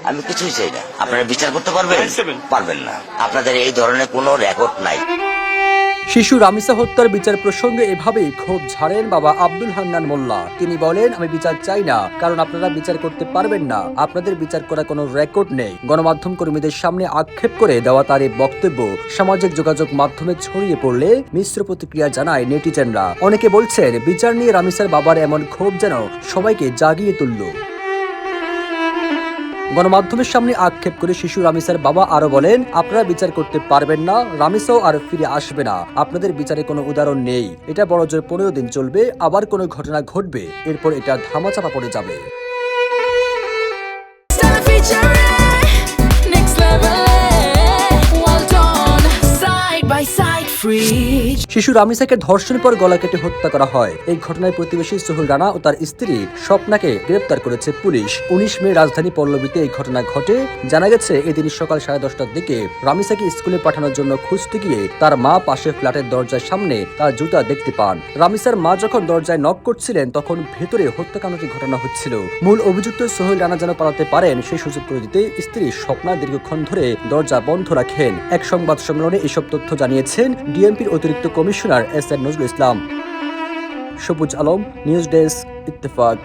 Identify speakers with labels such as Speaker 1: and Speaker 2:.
Speaker 1: আমি কিছুই চাই না। আপনারা বিচার করতে পারবেন না। আপনাদের এই ধরনের কোনো রেকর্ড নাই।
Speaker 2: শিশু রামিসা হত্যার বিচার প্রসঙ্গে এভাবেই ক্ষোভ ঝাড়েন বাবা আব্দুল হান্নান মোল্লা। তিনি বলেন, আমি বিচার চাই না, কারণ আপনারা বিচার করতে পারবেন না, আপনাদের বিচার করার কোনো রেকর্ড নেই। গণমাধ্যম কর্মীদের সামনে আক্ষেপ করে দেওয়া তার এই বক্তব্য সামাজিক যোগাযোগ মাধ্যমে ছড়িয়ে পড়লে মিশ্র প্রতিক্রিয়া জানায় নেটিজেনরা। অনেকে বলছেন, বিচার নিয়ে রামিসার বাবার এমন ক্ষোভ যেন সবাইকে জাগিয়ে তুলল। গণমাধ্যমের সামনে আক্ষেপ করে শিশু রামিসার বাবা আরো বলেন, আপনারা বিচার করতে পারবেন না, রামিসাও আর ফিরে আসবে না, আপনাদের বিচারে কোনো উদাহরণ নেই। এটা বড়জোর 15 দিন চলবে, আবার কোনো ঘটনা ঘটবে, এরপর এটা ধামাচাপা পড়ে যাবে। শিশু রামিসাকে ধর্ষণের পর গলা কেটে হত্যা করা হয়। এই ঘটনায় প্রতিবেশী সোহেল রানা ও তার স্ত্রী স্বপ্নাকে গ্রেপ্তার করেছে পুলিশ। 19 মে রাজধানী পল্লবীতে এই ঘটনা ঘটে। জানা গেছে, এদিন সকাল 10:30টার দিকে রামিসাকে স্কুলে পাঠানোর জন্য খুঁজতে গিয়ে তার মা পাশের ফ্ল্যাটের দরজার সামনে তার জুতা দেখতে পান। রামিসার মা যখন দরজায় নক করছিলেন, তখন ভেতরে হত্যাকাণ্ডটি ঘটনা হচ্ছিল। মূল অভিযুক্ত সোহেল রানা যেন পালাতে পারেন, সেই সুযোগ করে দিতে স্ত্রী স্বপ্না দীর্ঘক্ষণ ধরে দরজা বন্ধ রাখেন। এক সংবাদ সম্মেলনে এসব তথ্য জানিয়েছেন ডিএমপির অতিরিক্ত commissioner S N Nazrul Islam. সবুজ আলম, নিউজ ডেস্ক, ইত্তেফাক।